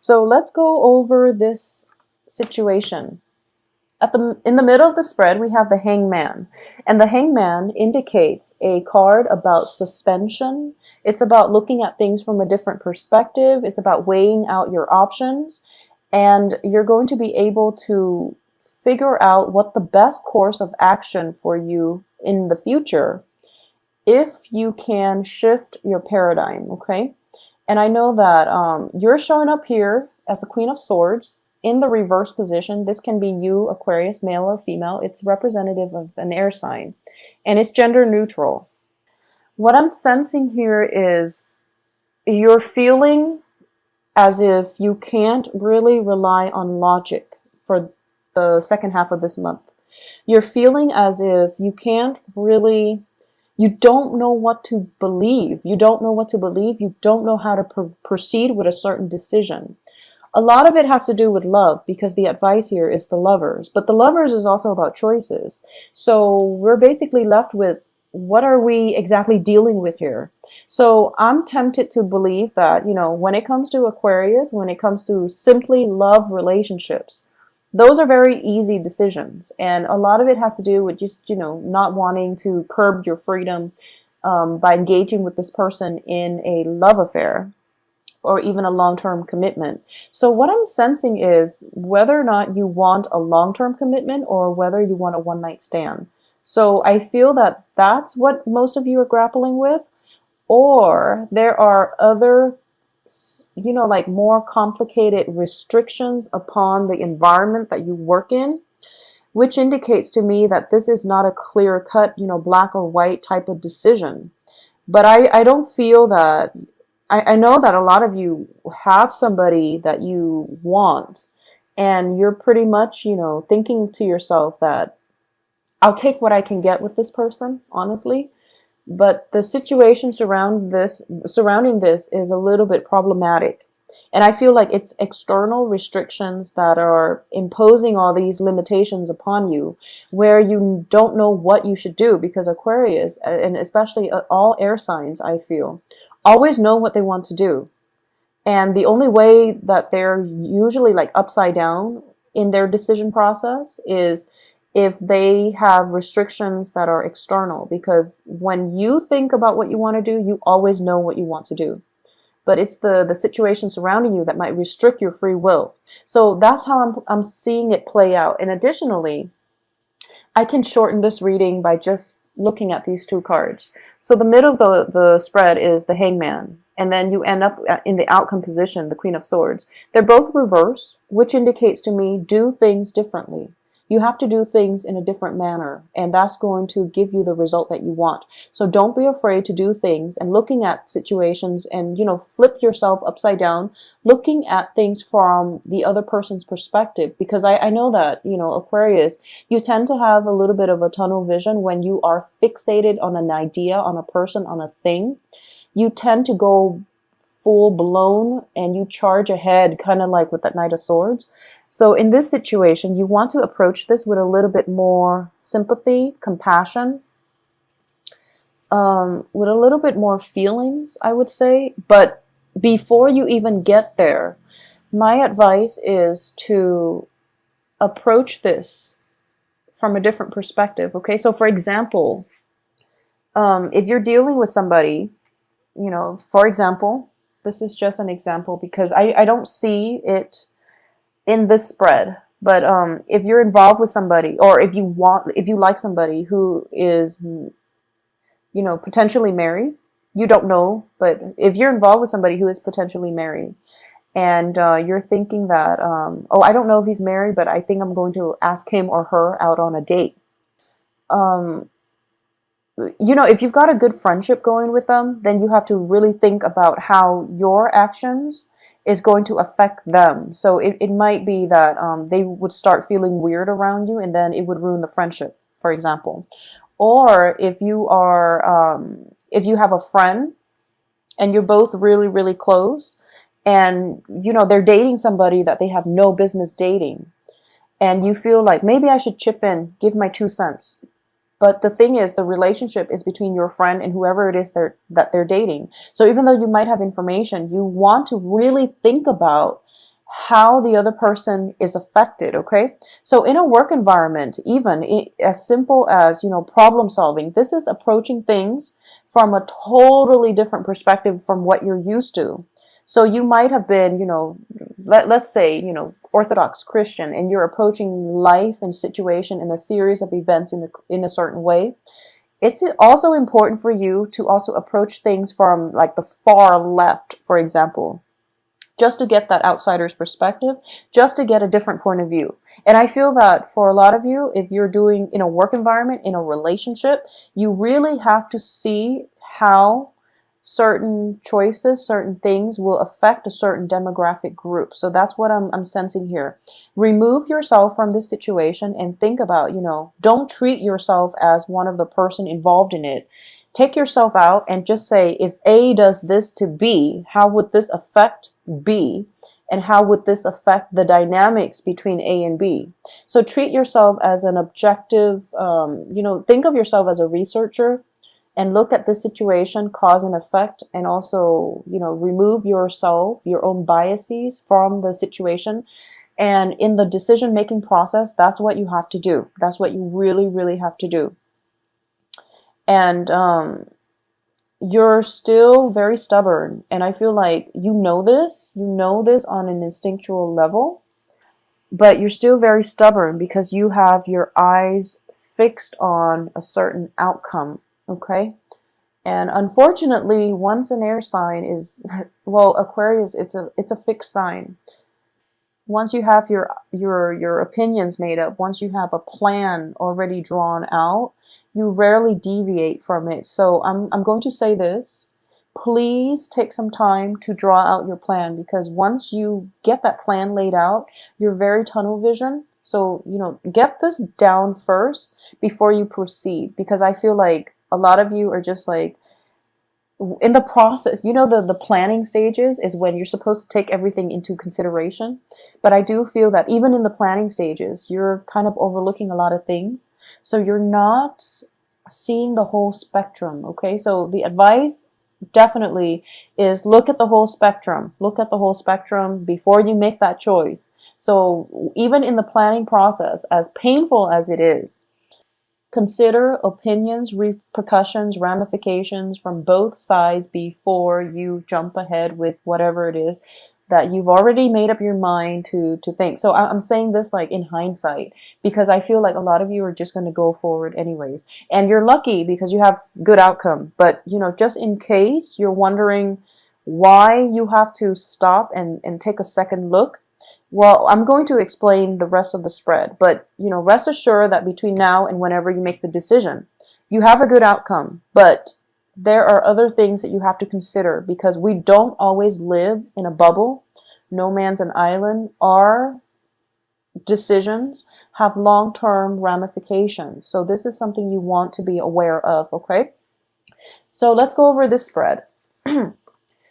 So let's go over this situation. In the middle of the spread, we have the hangman. And the hangman indicates a card about suspension. It's about looking at things from a different perspective. It's about weighing out your options. And you're going to be able to figure out what the best course of action for you in the future if you can shift your paradigm, okay? And I know that you're showing up here as a Queen of Swords in the reverse position. This can be you, Aquarius, male or female. It's representative of an air sign, and it's gender neutral. What I'm sensing here is you're feeling as if you can't really rely on logic for the second half of this month. You're feeling as if you can't really, you don't know what to believe. You don't know what to believe. You don't know how to proceed with a certain decision. A lot of it has to do with love, because the advice here is the lovers. But the lovers is also about choices. So we're basically left with, what are we exactly dealing with here? So I'm tempted to believe that, when it comes to Aquarius, when it comes to simply love relationships, those are very easy decisions. And a lot of it has to do with just, not wanting to curb your freedom by engaging with this person in a love affair, or even a long-term commitment. So what I'm sensing is whether or not you want a long-term commitment or whether you want a one-night stand. So I feel that that's what most of you are grappling with, or there are other, like more complicated restrictions upon the environment that you work in, which indicates to me that this is not a clear-cut, black or white type of decision. But I don't feel that, I know that a lot of you have somebody that you want, and you're pretty much, thinking to yourself that I'll take what I can get with this person, honestly. But the situation surrounding this is a little bit problematic. And I feel like it's external restrictions that are imposing all these limitations upon you, where you don't know what you should do, because Aquarius, and especially all air signs, I feel, always know what they want to do. And the only way that they're usually like upside down in their decision process is if they have restrictions that are external. Because when you think about what you want to do, you always know what you want to do. But it's the situation surrounding you that might restrict your free will. So that's how I'm seeing it play out. And additionally, I can shorten this reading by just looking at these two cards. So the middle of the spread is the hangman. And then you end up in the outcome position, the Queen of Swords. They're both reverse, which indicates to me, do things differently. You have to do things in a different manner, and that's going to give you the result that you want. So don't be afraid to do things and looking at situations and, flip yourself upside down, looking at things from the other person's perspective. Because I know that, Aquarius, you tend to have a little bit of a tunnel vision when you are fixated on an idea, on a person, on a thing. You tend to go full blown and you charge ahead, kind of like with that Knight of Swords. So in this situation, you want to approach this with a little bit more sympathy, compassion, with a little bit more feelings, I would say. But before you even get there, my advice is to approach this from a different perspective. Okay, so for example, if you're dealing with somebody, for example, this is just an example because I don't see it in this spread, but if you're involved with somebody, or if you like somebody who is, potentially married, you don't know, but if you're involved with somebody who is potentially married, and you're thinking that, oh, I don't know if he's married, but I think I'm going to ask him or her out on a date. If you've got a good friendship going with them, then you have to really think about how your actions is going to affect them. So it might be that they would start feeling weird around you, and then it would ruin the friendship, for example. Or if you have a friend and you're both really, really close, and they're dating somebody that they have no business dating, and you feel like maybe I should chip in, give my 2 cents. But the thing is, the relationship is between your friend and whoever it is that they're dating. So even though you might have information, you want to really think about how the other person is affected. Okay, so in a work environment, even as simple as, you know, problem solving, this is approaching things from a totally different perspective from what you're used to. So you might have been, you know, let's say, you know, Orthodox Christian, and you're approaching life and situation in a series of events in a certain way. It's also important for you to also approach things from like the far left, for example, just to get that outsider's perspective, just to get a different point of view. And I feel that for a lot of you, if you're doing in a work environment, in a relationship, you really have to see how certain choices, certain things will affect a certain demographic group. So that's what I'm sensing here. Remove yourself from this situation and think about, you know, don't treat yourself as one of the person involved in it. Take yourself out and just say, if A does this to B, how would this affect B? And how would this affect the dynamics between A and B? So treat yourself as an objective, you know, think of yourself as a researcher and look at the situation, cause and effect, and also, you know, remove yourself, your own biases from the situation. And in the decision-making process, that's what you have to do. That's what you really, really have to do. And you're still very stubborn. And I feel like you know this on an instinctual level, but you're still very stubborn because you have your eyes fixed on a certain outcome. Okay. And unfortunately, once an air sign is, well, Aquarius, it's a fixed sign. Once you have your opinions made up, once you have a plan already drawn out, you rarely deviate from it. So I'm going to say this. Please take some time to draw out your plan, because once you get that plan laid out, you're very tunnel vision. So, you know, get this down first before you proceed, because I feel like a lot of you are just like, in the process, you know, the planning stages is when you're supposed to take everything into consideration. But I do feel that even in the planning stages, you're kind of overlooking a lot of things. So you're not seeing the whole spectrum. Okay. So the advice definitely is look at the whole spectrum. Look at the whole spectrum before you make that choice. So even in the planning process, as painful as it is, consider opinions, repercussions, ramifications from both sides before you jump ahead with whatever it is that you've already made up your mind to think. So I'm saying this like in hindsight, because I feel like a lot of you are just going to go forward anyways. And you're lucky because you have good outcome. But, you know, just in case you're wondering why you have to stop and take a second look, well, I'm going to explain the rest of the spread, but, you know, rest assured that between now and whenever you make the decision, you have a good outcome. But there are other things that you have to consider, because we don't always live in a bubble. No man's an island. Our decisions have long-term ramifications. So this is something you want to be aware of, okay? So let's go over this spread.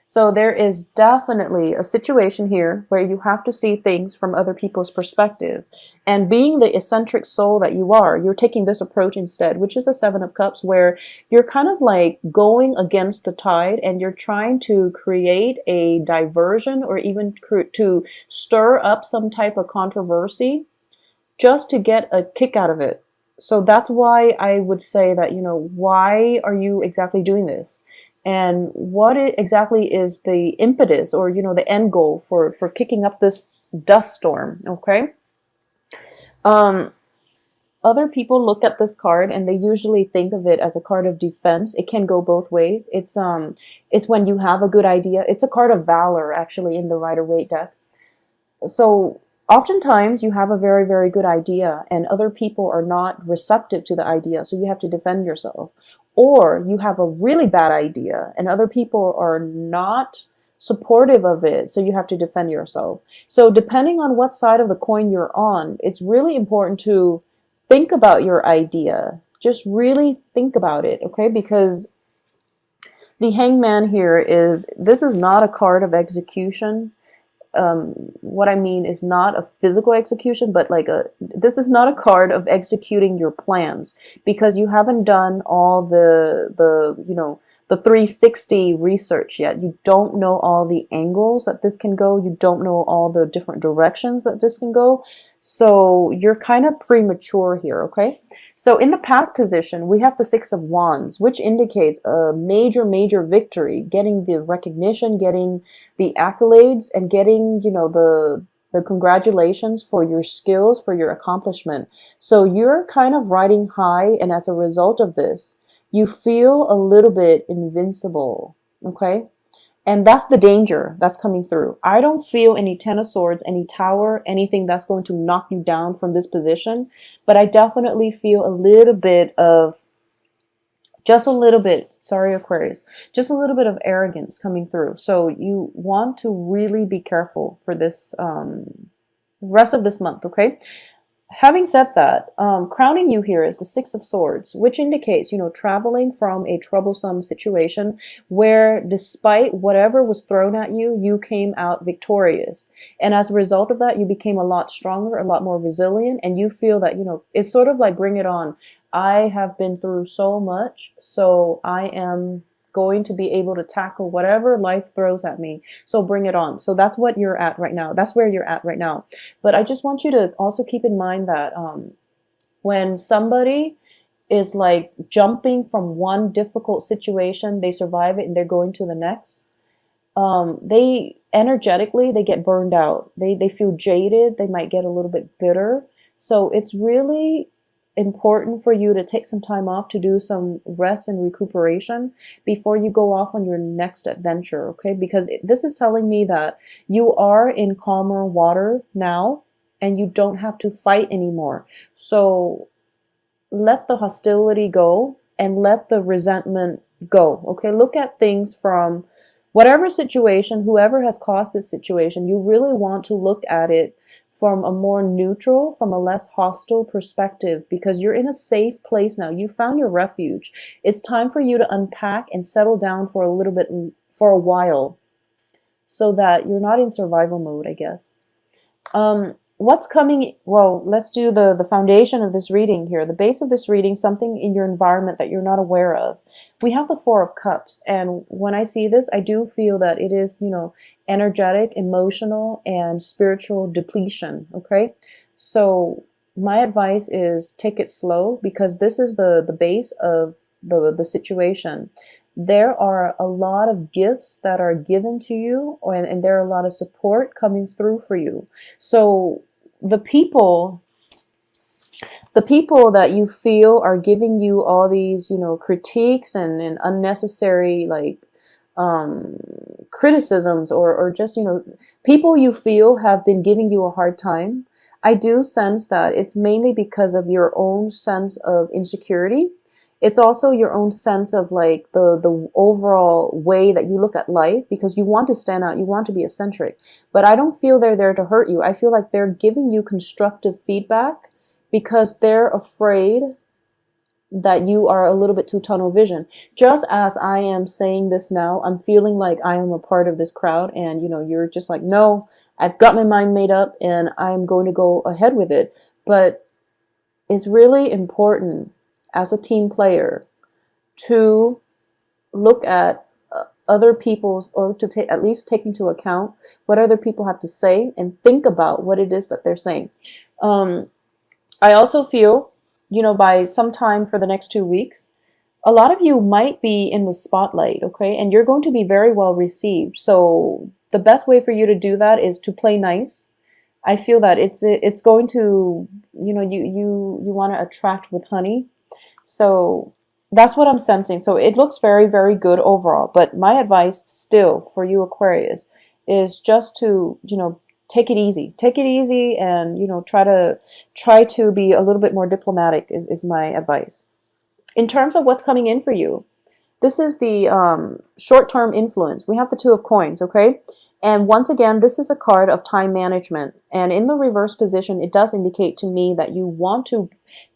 So there is definitely a situation here where you have to see things from other people's perspective. And being the eccentric soul that you are, you're taking this approach instead, which is the Seven of Cups, where you're kind of like going against the tide and you're trying to create a diversion or even to stir up some type of controversy just to get a kick out of it. So that's why I would say that, you know, why are you exactly doing this? And what exactly is the impetus, or, you know, the end goal for kicking up this dust storm, okay? Other people look at this card and they usually think of it as a card of defense. It can go both ways. It's when you have a good idea. It's a card of valor, actually, in the Rider-Waite deck. So oftentimes you have a very, very good idea and other people are not receptive to the idea, so you have to defend yourself. Or you have a really bad idea and other people are not supportive of it, so you have to defend yourself. So depending on what side of the coin you're on, it's really important to think about your idea. Just really think about it, okay? Because the Hangman here this is not a card of execution. What I mean is not a physical execution, but like this is not a card of executing your plans, because you haven't done all the you know, the 360 research yet. You don't know all the angles that this can go. You don't know all the different directions that this can go. So you're kind of premature here, okay? So in the past position, we have the Six of Wands, which indicates a major, major victory, getting the recognition, getting the accolades, and getting, you know, the congratulations for your skills, for your accomplishment. So you're kind of riding high, and as a result of this, you feel a little bit invincible, okay? And that's the danger that's coming through. I don't feel any Ten of Swords, any Tower, anything that's going to knock you down from this position, but I definitely feel a little bit of, just a little bit, sorry Aquarius, just a little bit of arrogance coming through. So you want to really be careful for this rest of this month, okay? Having said that, crowning you here is the Six of Swords, which indicates, you know, traveling from a troublesome situation where despite whatever was thrown at you, you came out victorious. And as a result of that, you became a lot stronger, a lot more resilient, and you feel that, you know, it's sort of like bring it on. I have been through so much, so I am going to be able to tackle whatever life throws at me. So bring it on. So that's what you're at right now. That's where you're at right now. But I just want you to also keep in mind that when somebody is like jumping from one difficult situation, they survive it and they're going to the next, they energetically, they get burned out. They feel jaded. They might get a little bit bitter. So it's really important for you to take some time off to do some rest and recuperation before you go off on your next adventure, okay? Because this is telling me that you are in calmer water now and you don't have to fight anymore. So let the hostility go and let the resentment go, okay? Look at things from whatever situation, whoever has caused this situation, you really want to look at it from a more neutral, from a less hostile perspective, because you're in a safe place now. You found your refuge. It's time for you to unpack and settle down for a little bit, for a while, so that you're not in survival mode, I guess. What's coming? Well, let's do the foundation of this reading here. The base of this reading, something in your environment that you're not aware of. We have the Four of Cups, and when I see this, I do feel that it is, you know, energetic, emotional, and spiritual depletion, okay? So my advice is take it slow, because this is the base of the situation. There are a lot of gifts that are given to you, and there are a lot of support coming through for you. So the people that you feel are giving you all these, you know, critiques and unnecessary, like, criticisms, or just, you know, people you feel have been giving you a hard time, I do sense that it's mainly because of your own sense of insecurity. It's also your own sense of like the overall way that you look at life, because you want to stand out, you want to be eccentric. But I don't feel they're there to hurt you. I feel like they're giving you constructive feedback because they're afraid that you are a little bit too tunnel vision. Just as I am saying this now, I'm feeling like I am a part of this crowd, and you know, you're just like, no, I've got my mind made up and I'm going to go ahead with it. But it's really important as a team player to look at other people's, or to at least take into account what other people have to say and think about what it is that they're saying. I also feel, you know, by sometime for the next 2 weeks, a lot of you might be in the spotlight, okay? And you're going to be very well received. So the best way for you to do that is to play nice. I feel that it's going to, you know, you want to attract with honey. So that's what I'm sensing. So it looks very, very good overall. But my advice still for you Aquarius is just to, you know, take it easy. Take it easy, and, you know, try to be a little bit more diplomatic is my advice. In terms of what's coming in for you, this is the short-term influence. We have the Two of Coins, okay? And once again, this is a card of time management. And in the reverse position, it does indicate to me that you want to,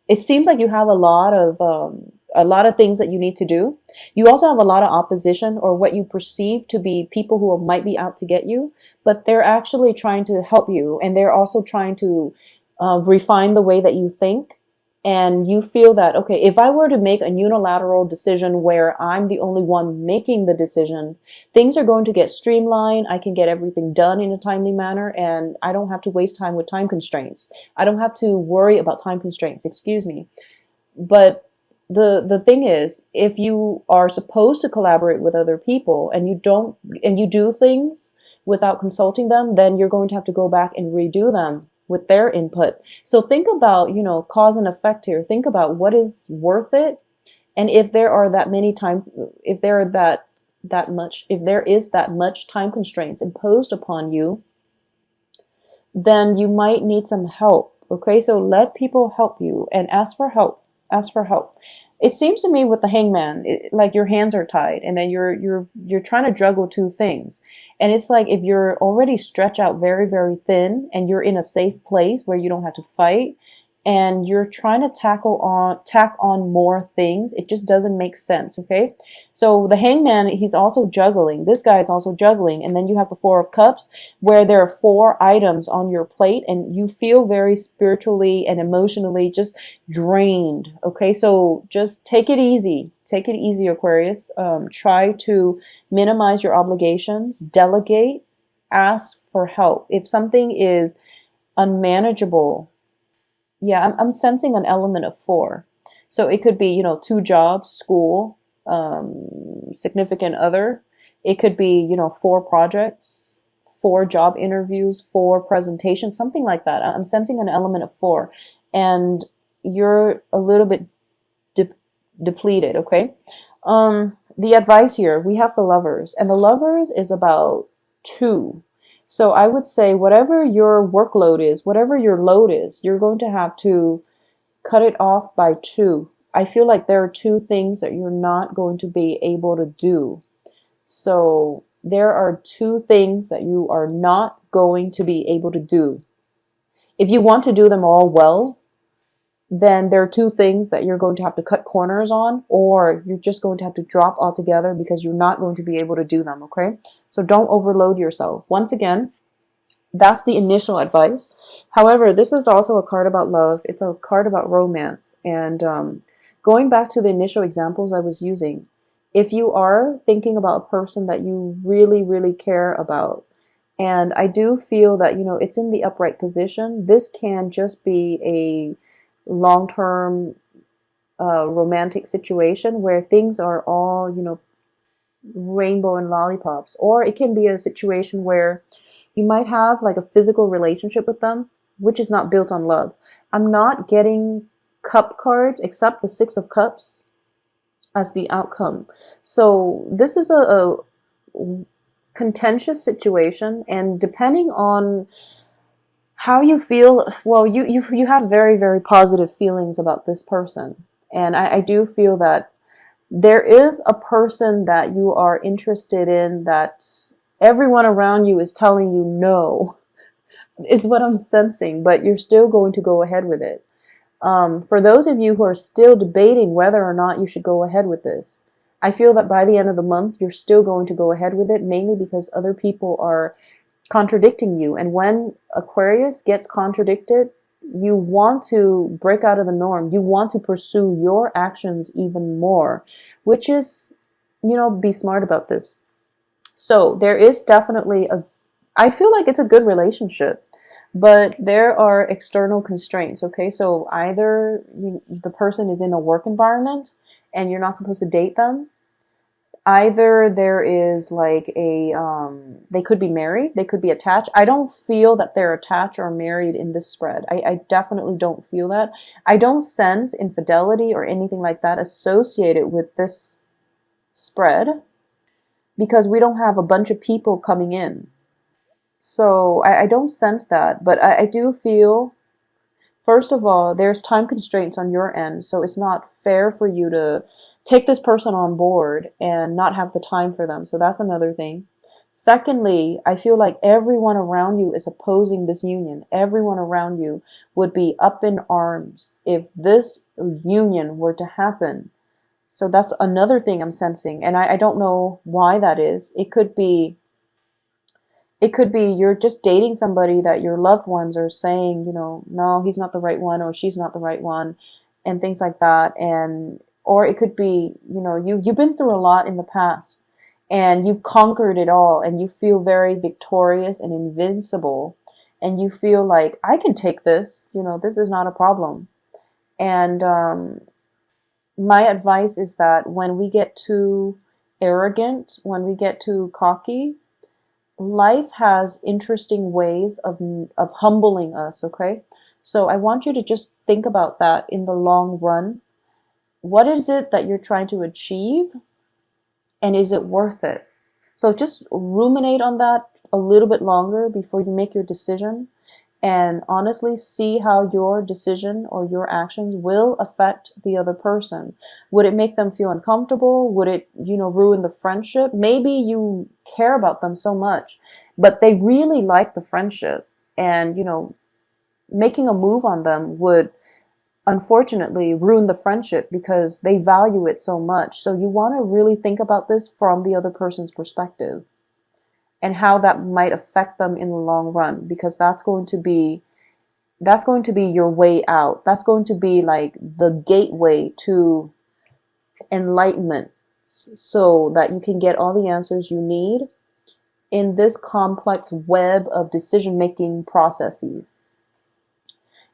it seems like you have a lot of things that you need to do. You also have a lot of opposition, or what you perceive to be people who might be out to get you, but they're actually trying to help you, and they're also trying to refine the way that you think. and you feel that, okay, if I were to make a unilateral decision where I'm the only one making the decision, things are going to get streamlined. I can get everything done in a timely manner, and I don't have to waste time with time constraints. I don't have to worry about time constraints, excuse me. But the thing is, if you are supposed to collaborate with other people and you don't, and you do things without consulting them, then you're going to have to go back and redo them with their input. So think about, cause and effect here. Think about what is worth it, and if there are that many time, if there are that much, if there is that much time constraints imposed upon you, then you might need some help. Okay, so let people help you and ask for help. Ask for help. It seems to me with the hangman, like your hands are tied, and then you're trying to juggle two things, and it's like if you're already stretched out very very thin, and you're in a safe place where you don't have to fight, and you're trying to tack on more things, it just doesn't make sense. Okay, so the hangman, he's also juggling. This guy is also juggling, and then you have the Four of Cups, where there are four items on your plate, and you feel very spiritually and emotionally just drained. Okay, so just take it easy. Take it easy, Aquarius. Try to minimize your obligations, delegate, ask for help. If something is unmanageable, yeah, I'm sensing an element of four. So it could be, two jobs, school, significant other. It could be, four projects, four job interviews, four presentations, something like that. I'm sensing an element of four. And you're a little bit de depleted, okay? The advice here, we have the Lovers, and the Lovers is about two. So I would say whatever your workload is, whatever your load is, you're going to have to cut it off by two. I feel like there are two things that you're not going to be able to do. So there are two things that you are not going to be able to do. If you want to do them all well, then there are two things that you're going to have to cut corners on, or you're just going to have to drop altogether because you're not going to be able to do them, okay? So don't overload yourself. Once again, that's the initial advice. However, this is also a card about love. It's a card about romance. And going back to the initial examples I was using, if you are thinking about a person that you really, really care about, and I do feel that, it's in the upright position, this can just be a long-term romantic situation where things are all, rainbow and lollipops. Or it can be a situation where you might have like a physical relationship with them, which is not built on love. I'm not getting cup cards except the Six of Cups as the outcome. So this is a contentious situation, and depending on how you feel, well, you have very, very positive feelings about this person. And I do feel that there is a person that you are interested in that everyone around you is telling you no, is what I'm sensing, but you're still going to go ahead with it. For those of you who are still debating whether or not you should go ahead with this, I feel that by the end of the month, you're still going to go ahead with it, mainly because other people are contradicting you. And when Aquarius gets contradicted, you want to break out of the norm. You want to pursue your actions even more, which is, be smart about this. So there is definitely I feel like it's a good relationship, but there are external constraints. Okay, so either the person is in a work environment and you're not supposed to date them. Either there is like they could be married, they could be attached. I don't feel that they're attached or married in this spread. I definitely don't feel that. I don't sense infidelity or anything like that associated with this spread, because we don't have a bunch of people coming in. So I don't sense that, but I do feel, first of all, there's time constraints on your end, so it's not fair for you to take this person on board and not have the time for them. So that's another thing. Secondly, I feel like everyone around you is opposing this union. Everyone around you would be up in arms if this union were to happen. So that's another thing I'm sensing, and I don't know why that is. It could be you're just dating somebody that your loved ones are saying, no, he's not the right one or she's not the right one. and things like that. And or it could be, you've been through a lot in the past and you've conquered it all and you feel very victorious and invincible, and you feel like, I can take this, this is not a problem. And my advice is that when we get too arrogant, when we get too cocky, life has interesting ways of humbling us, okay? So I want you to just think about that in the long run. What is it that you're trying to achieve, and is it worth it? So just ruminate on that a little bit longer before you make your decision, and honestly see how your decision or your actions will affect the other person. Would it make them feel uncomfortable? Would it, ruin the friendship? Maybe you care about them so much, but they really like the friendship, and, making a move on them would unfortunately ruin the friendship because they value it so much. So you want to really think about this from the other person's perspective and how that might affect them in the long run, because that's going to be your way out. That's going to be like the gateway to enlightenment, so that you can get all the answers you need in this complex web of decision-making processes.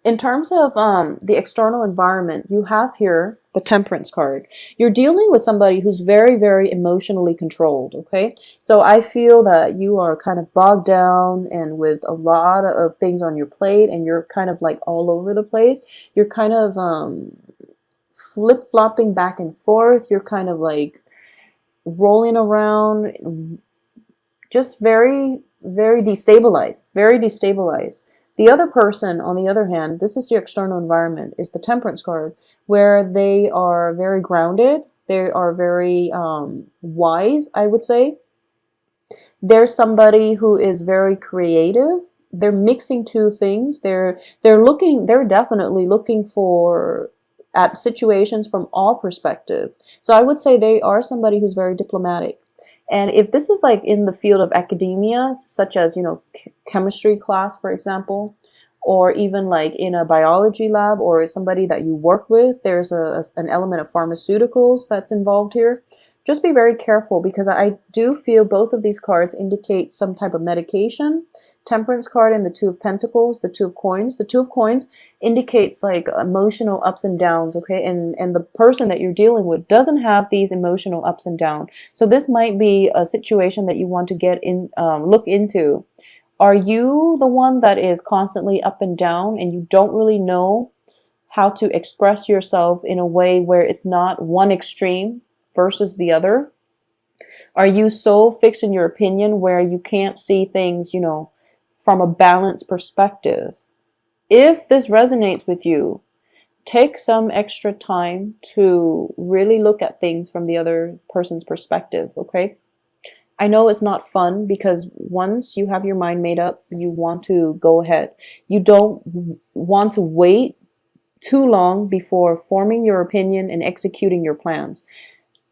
In terms of the external environment, you have here the Temperance card. You're dealing with somebody who's very, very emotionally controlled, okay? So I feel that you are kind of bogged down and with a lot of things on your plate, and you're kind of like all over the place. You're kind of flip-flopping back and forth. You're kind of like rolling around, just very, very destabilized, very destabilized. The other person, on the other hand, this is your external environment, is the Temperance card, where they are very grounded. They are very wise, I would say. There's somebody who is very creative. They're mixing two things. They're definitely looking for at situations from all perspectives. So I would say they are somebody who's very diplomatic. And if this is like in the field of academia, such as, chemistry class, for example, or even like in a biology lab, or somebody that you work with, there's an element of pharmaceuticals that's involved here. Just be very careful, because I do feel both of these cards indicate some type of medication. Temperance card and the Two of Pentacles, the Two of Coins. The Two of Coins indicates like emotional ups and downs, okay? And the person that you're dealing with doesn't have these emotional ups and downs. So this might be a situation that you want to look into. Are you the one that is constantly up and down, and you don't really know how to express yourself in a way where it's not one extreme versus the other? Are you so fixed in your opinion where you can't see things, from a balanced perspective? If this resonates with you, take some extra time to really look at things from the other person's perspective, okay? I know it's not fun, because once you have your mind made up, you want to go ahead. You don't want to wait too long before forming your opinion and executing your plans.